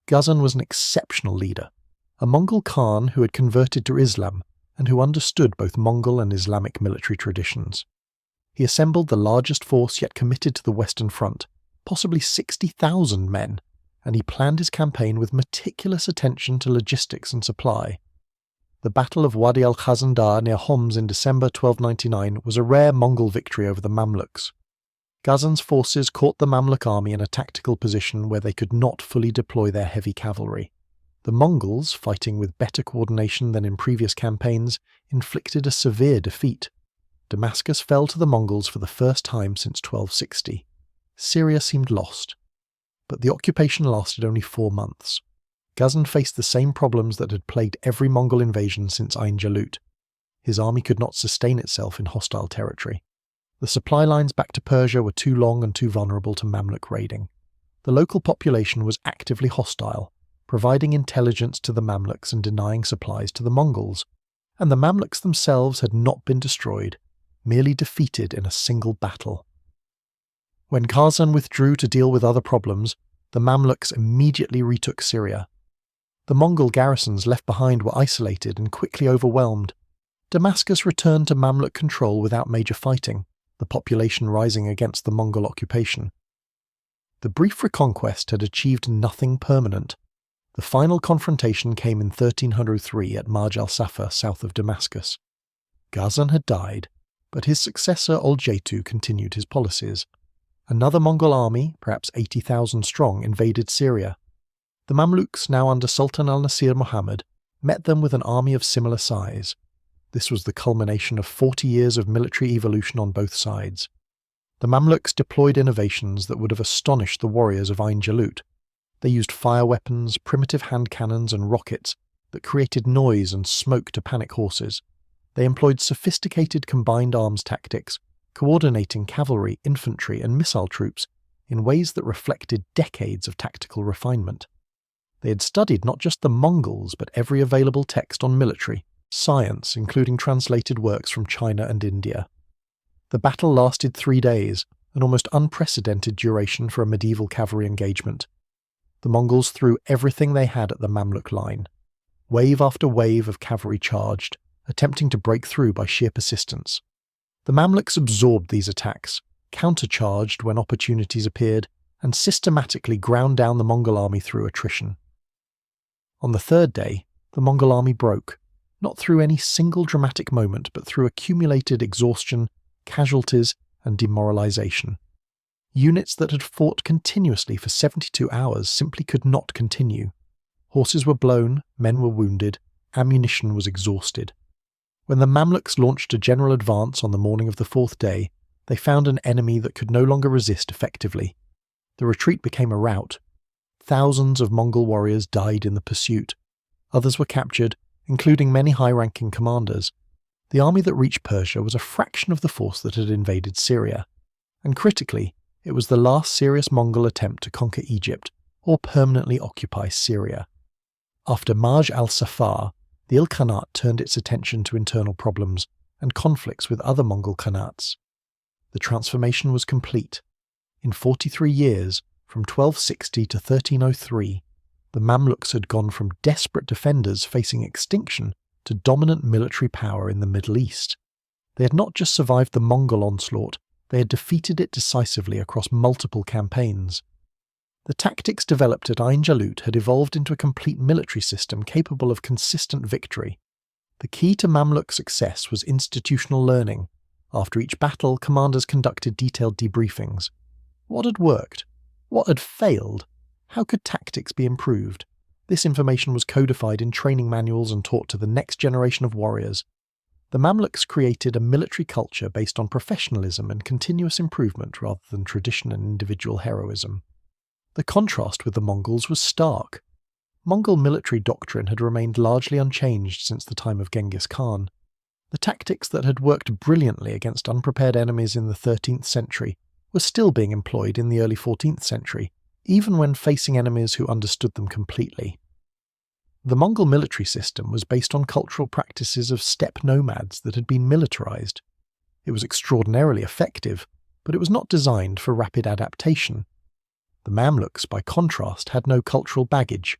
Ghazan was an exceptional leader, a Mongol Khan who had converted to Islam and who understood both Mongol and Islamic military traditions. He assembled the largest force yet committed to the Western Front, possibly 60,000 men, and he planned his campaign with meticulous attention to logistics and supply. The Battle of Wadi al-Khazandar near Homs in December 1299 was a rare Mongol victory over the Mamluks. Ghazan's forces caught the Mamluk army in a tactical position where they could not fully deploy their heavy cavalry. The Mongols, fighting with better coordination than in previous campaigns, inflicted a severe defeat. Damascus fell to the Mongols for the first time since 1260. Syria seemed lost. But the occupation lasted only 4 months. Ghazan faced the same problems that had plagued every Mongol invasion since Ain Jalut. His army could not sustain itself in hostile territory. The supply lines back to Persia were too long and too vulnerable to Mamluk raiding. The local population was actively hostile, providing intelligence to the Mamluks and denying supplies to the Mongols. And the Mamluks themselves had not been destroyed, merely defeated in a single battle. When Ghazan withdrew to deal with other problems, the Mamluks immediately retook Syria. The Mongol garrisons left behind were isolated and quickly overwhelmed. Damascus returned to Mamluk control without major fighting, the population rising against the Mongol occupation. The brief reconquest had achieved nothing permanent. The final confrontation came in 1303 at Marj al-Safa, south of Damascus. Ghazan had died, but his successor Oljetu continued his policies. Another Mongol army, perhaps 80,000 strong, invaded Syria. The Mamluks, now under Sultan al-Nasir Muhammad, met them with an army of similar size. This was the culmination of 40 years of military evolution on both sides. The Mamluks deployed innovations that would have astonished the warriors of Ain Jalut. They used fire weapons, primitive hand cannons and rockets that created noise and smoke to panic horses. They employed sophisticated combined arms tactics, coordinating cavalry, infantry and missile troops in ways that reflected decades of tactical refinement. They had studied not just the Mongols but every available text on military, science, including translated works from China and India. The battle lasted 3 days, an almost unprecedented duration for a medieval cavalry engagement. The Mongols threw everything they had at the Mamluk line. Wave after wave of cavalry charged, attempting to break through by sheer persistence. The Mamluks absorbed these attacks, countercharged when opportunities appeared, and systematically ground down the Mongol army through attrition. On the 3rd day, the Mongol army broke, not through any single dramatic moment but through accumulated exhaustion, casualties, and demoralization. Units that had fought continuously for 72 hours simply could not continue. Horses were blown, men were wounded, ammunition was exhausted. When the Mamluks launched a general advance on the morning of the 4th day, they found an enemy that could no longer resist effectively. The retreat became a rout. Thousands of Mongol warriors died in the pursuit. Others were captured, including many high-ranking commanders. The army that reached Persia was a fraction of the force that had invaded Syria, and critically, it was the last serious Mongol attempt to conquer Egypt or permanently occupy Syria. After Marj al-Safa, the Ilkhanate turned its attention to internal problems and conflicts with other Mongol Khanates. The transformation was complete. In 43 years, from 1260 to 1303, the Mamluks had gone from desperate defenders facing extinction to dominant military power in the Middle East. They had not just survived the Mongol onslaught, they had defeated it decisively across multiple campaigns. The tactics developed at Ain Jalut had evolved into a complete military system capable of consistent victory. The key to Mamluk success was institutional learning. After each battle, commanders conducted detailed debriefings. What had worked? What had failed? How could tactics be improved? This information was codified in training manuals and taught to the next generation of warriors. The Mamluks created a military culture based on professionalism and continuous improvement rather than tradition and individual heroism. The contrast with the Mongols was stark. Mongol military doctrine had remained largely unchanged since the time of Genghis Khan. The tactics that had worked brilliantly against unprepared enemies in the 13th century were still being employed in the early 14th century, even when facing enemies who understood them completely. The Mongol military system was based on cultural practices of steppe nomads that had been militarized. It was extraordinarily effective, but it was not designed for rapid adaptation. The Mamluks, by contrast, had no cultural baggage.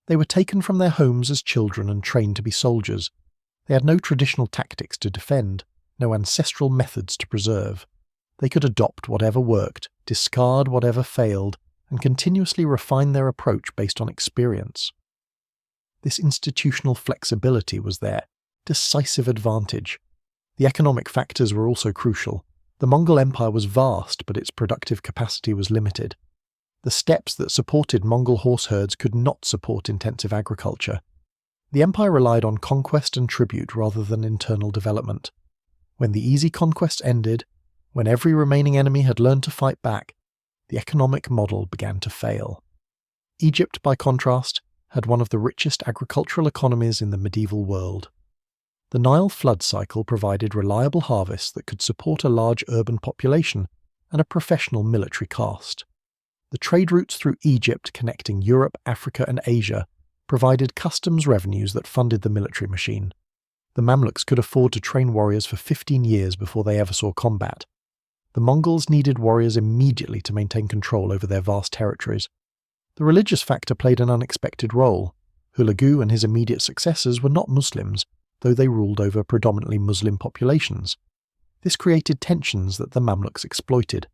They were taken from their homes as children and trained to be soldiers. They had no traditional tactics to defend, no ancestral methods to preserve. They could adopt whatever worked, discard whatever failed, and continuously refine their approach based on experience. This institutional flexibility was their decisive advantage. The economic factors were also crucial. The Mongol Empire was vast, but its productive capacity was limited. The steppes that supported Mongol horse herds could not support intensive agriculture. The empire relied on conquest and tribute rather than internal development. When the easy conquests ended, when every remaining enemy had learned to fight back, the economic model began to fail. Egypt, by contrast, had one of the richest agricultural economies in the medieval world. The Nile flood cycle provided reliable harvests that could support a large urban population and a professional military caste. The trade routes through Egypt connecting Europe, Africa and Asia provided customs revenues that funded the military machine. The Mamluks could afford to train warriors for 15 years before they ever saw combat. The Mongols needed warriors immediately to maintain control over their vast territories. The religious factor played an unexpected role. Hulagu and his immediate successors were not Muslims, though they ruled over predominantly Muslim populations. This created tensions that the Mamluks exploited.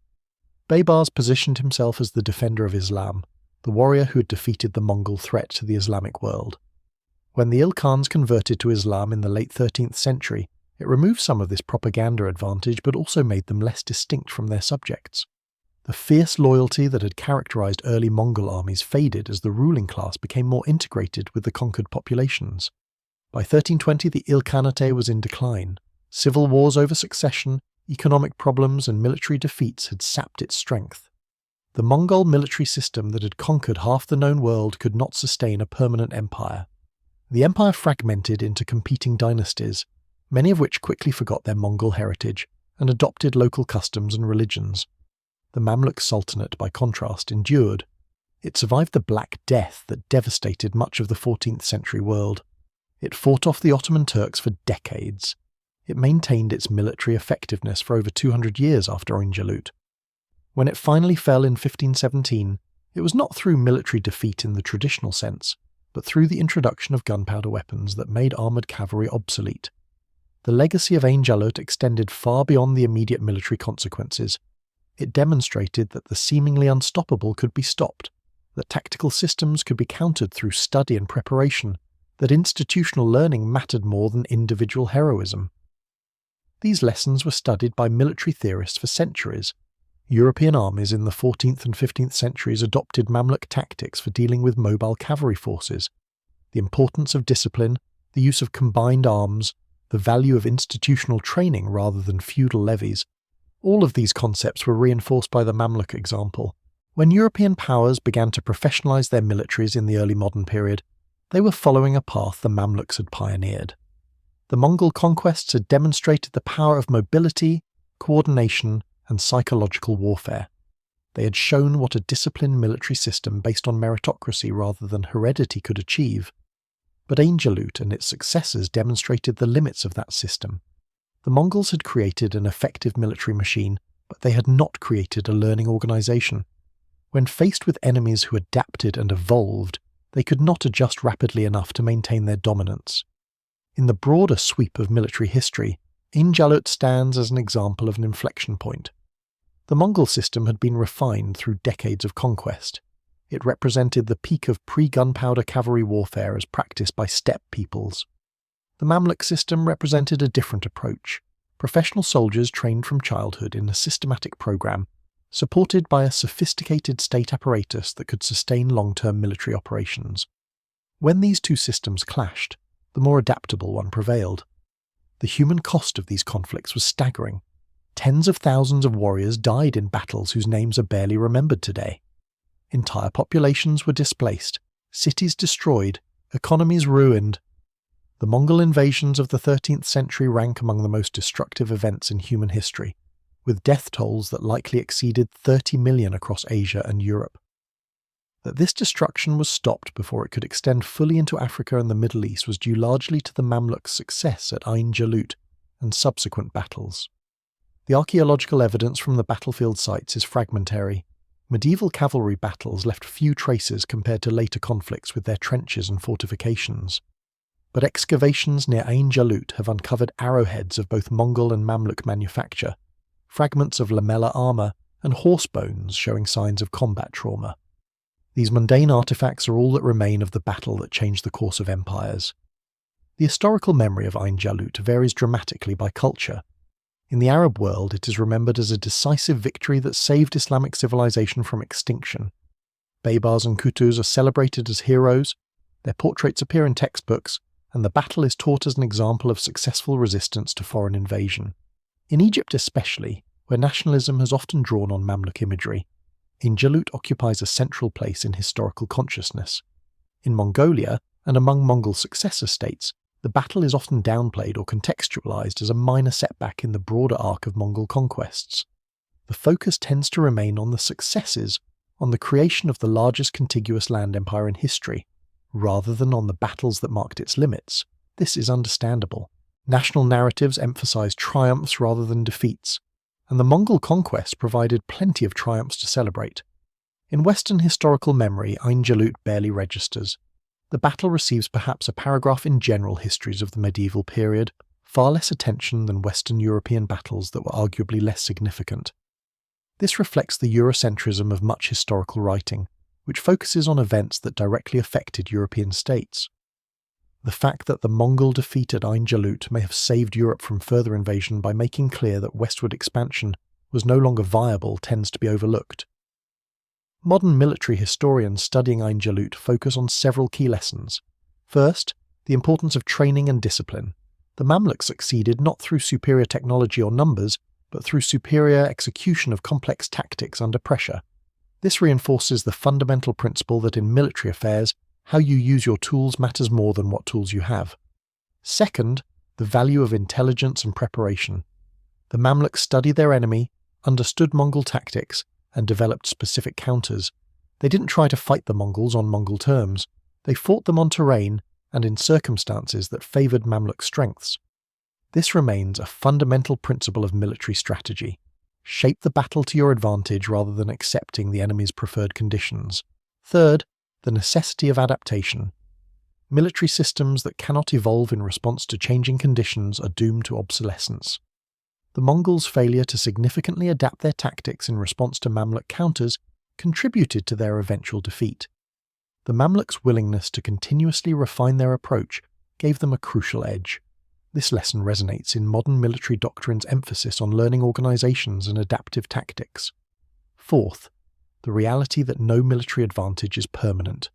Baybars positioned himself as the defender of Islam, the warrior who had defeated the Mongol threat to the Islamic world. When the Ilkhans converted to Islam in the late 13th century, it removed some of this propaganda advantage but also made them less distinct from their subjects. The fierce loyalty that had characterized early Mongol armies faded as the ruling class became more integrated with the conquered populations. By 1320, the Ilkhanate was in decline. Civil wars over succession, economic problems and military defeats had sapped its strength. The Mongol military system that had conquered half the known world could not sustain a permanent empire. The empire fragmented into competing dynasties, many of which quickly forgot their Mongol heritage and adopted local customs and religions. The Mamluk Sultanate, by contrast, endured. It survived the Black Death that devastated much of the 14th century world. It fought off the Ottoman Turks for decades. It maintained its military effectiveness for over 200 years after Ain Jalut. When it finally fell in 1517, it was not through military defeat in the traditional sense, but through the introduction of gunpowder weapons that made armoured cavalry obsolete. The legacy of Ain Jalut extended far beyond the immediate military consequences. It demonstrated that the seemingly unstoppable could be stopped, that tactical systems could be countered through study and preparation, that institutional learning mattered more than individual heroism. These lessons were studied by military theorists for centuries. European armies in the 14th and 15th centuries adopted Mamluk tactics for dealing with mobile cavalry forces. The importance of discipline, the use of combined arms, the value of institutional training rather than feudal levies, all of these concepts were reinforced by the Mamluk example. When European powers began to professionalize their militaries in the early modern period, they were following a path the Mamluks had pioneered. The Mongol conquests had demonstrated the power of mobility, coordination, and psychological warfare. They had shown what a disciplined military system based on meritocracy rather than heredity could achieve. But Ain Jalut and its successors demonstrated the limits of that system. The Mongols had created an effective military machine, but they had not created a learning organization. When faced with enemies who adapted and evolved, they could not adjust rapidly enough to maintain their dominance. In the broader sweep of military history, Ain Jalut stands as an example of an inflection point. The Mongol system had been refined through decades of conquest. It represented the peak of pre-gunpowder cavalry warfare as practiced by steppe peoples. The Mamluk system represented a different approach. Professional soldiers trained from childhood in a systematic program, supported by a sophisticated state apparatus that could sustain long-term military operations. When these two systems clashed, the more adaptable one prevailed. The human cost of these conflicts was staggering. Tens of thousands of warriors died in battles whose names are barely remembered today. Entire populations were displaced, cities destroyed, economies ruined. The Mongol invasions of the 13th century rank among the most destructive events in human history, with death tolls that likely exceeded 30 million across Asia and Europe. That this destruction was stopped before it could extend fully into Africa and the Middle East was due largely to the Mamluks' success at Ain Jalut and subsequent battles. The archaeological evidence from the battlefield sites is fragmentary. Medieval cavalry battles left few traces compared to later conflicts with their trenches and fortifications. But excavations near Ain Jalut have uncovered arrowheads of both Mongol and Mamluk manufacture, fragments of lamellar armour, and horse bones showing signs of combat trauma. These mundane artifacts are all that remain of the battle that changed the course of empires. The historical memory of Ain Jalut varies dramatically by culture. In the Arab world, it is remembered as a decisive victory that saved Islamic civilization from extinction. Baybars and Kutus are celebrated as heroes, their portraits appear in textbooks, and the battle is taught as an example of successful resistance to foreign invasion. In Egypt especially, where nationalism has often drawn on Mamluk imagery, Ain Jalut occupies a central place in historical consciousness. In Mongolia, and among Mongol successor states, the battle is often downplayed or contextualized as a minor setback in the broader arc of Mongol conquests. The focus tends to remain on the successes, on the creation of the largest contiguous land empire in history, rather than on the battles that marked its limits. This is understandable. National narratives emphasize triumphs rather than defeats, and the Mongol conquest provided plenty of triumphs to celebrate. In Western historical memory, Ain Jalut barely registers. The battle receives perhaps a paragraph in general histories of the medieval period, far less attention than Western European battles that were arguably less significant. This reflects the Eurocentrism of much historical writing, which focuses on events that directly affected European states. The fact that the Mongol defeat at Ain Jalut may have saved Europe from further invasion by making clear that westward expansion was no longer viable tends to be overlooked. Modern military historians studying Ain Jalut focus on several key lessons. First, the importance of training and discipline. The Mamluks succeeded not through superior technology or numbers, but through superior execution of complex tactics under pressure. This reinforces the fundamental principle that in military affairs, how you use your tools matters more than what tools you have. Second, the value of intelligence and preparation. The Mamluks studied their enemy, understood Mongol tactics, and developed specific counters. They didn't try to fight the Mongols on Mongol terms. They fought them on terrain and in circumstances that favoured Mamluk strengths. This remains a fundamental principle of military strategy. Shape the battle to your advantage rather than accepting the enemy's preferred conditions. Third, the necessity of adaptation. Military systems that cannot evolve in response to changing conditions are doomed to obsolescence. The Mongols' failure to significantly adapt their tactics in response to Mamluk counters contributed to their eventual defeat. The Mamluks' willingness to continuously refine their approach gave them a crucial edge. This lesson resonates in modern military doctrine's emphasis on learning organizations and adaptive tactics. Fourth, the reality that no military advantage is permanent.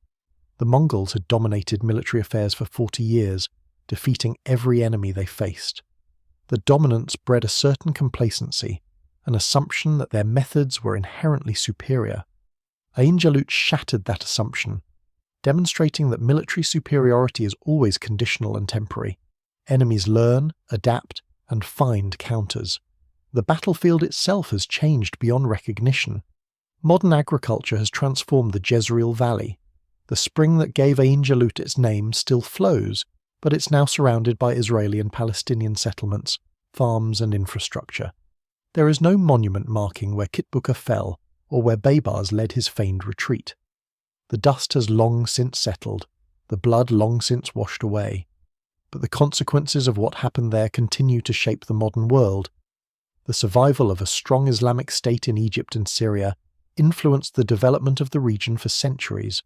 The Mongols had dominated military affairs for 40 years, defeating every enemy they faced. The dominance bred a certain complacency, an assumption that their methods were inherently superior. Ain Jalut shattered that assumption, demonstrating that military superiority is always conditional and temporary. Enemies learn, adapt, and find counters. The battlefield itself has changed beyond recognition. Modern agriculture has transformed the Jezreel Valley. The spring that gave Ain Jalut its name still flows, but it's now surrounded by Israeli and Palestinian settlements, farms and infrastructure. There is no monument marking where Kitbuka fell or where Baybars led his feigned retreat. The dust has long since settled, the blood long since washed away. But the consequences of what happened there continue to shape the modern world. The survival of a strong Islamic state in Egypt and Syria influenced the development of the region for centuries.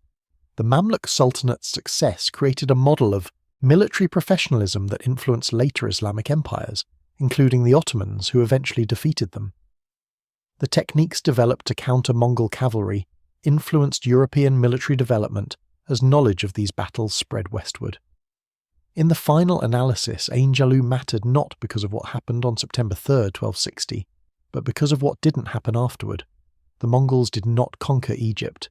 The Mamluk Sultanate's success created a model of military professionalism that influenced later Islamic empires, including the Ottomans, who eventually defeated them. The techniques developed to counter Mongol cavalry influenced European military development as knowledge of these battles spread westward. In the final analysis, Ain Jalut mattered not because of what happened on September 3, 1260, but because of what didn't happen afterward. The Mongols did not conquer Egypt.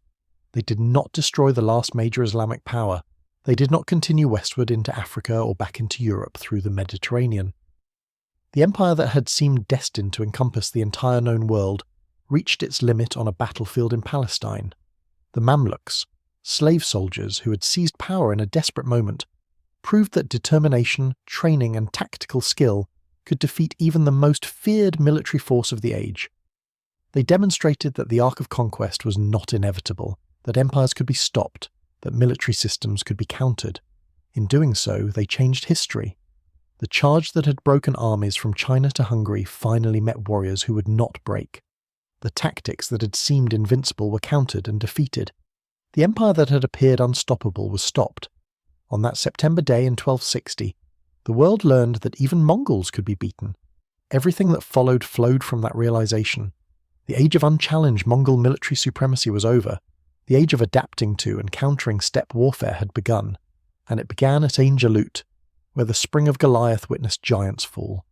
They did not destroy the last major Islamic power. They did not continue westward into Africa or back into Europe through the Mediterranean. The empire that had seemed destined to encompass the entire known world reached its limit on a battlefield in Palestine. The Mamluks, slave soldiers who had seized power in a desperate moment, proved that determination, training, and tactical skill could defeat even the most feared military force of the age. They demonstrated that the arc of conquest was not inevitable, that empires could be stopped, that military systems could be countered. In doing so, they changed history. The charge that had broken armies from China to Hungary finally met warriors who would not break. The tactics that had seemed invincible were countered and defeated. The empire that had appeared unstoppable was stopped. On that September day in 1260, the world learned that even Mongols could be beaten. Everything that followed flowed from that realization. The age of unchallenged Mongol military supremacy was over. The age of adapting to and countering steppe warfare had begun, and it began at Ain Jalut, where the spring of Goliath witnessed giants fall.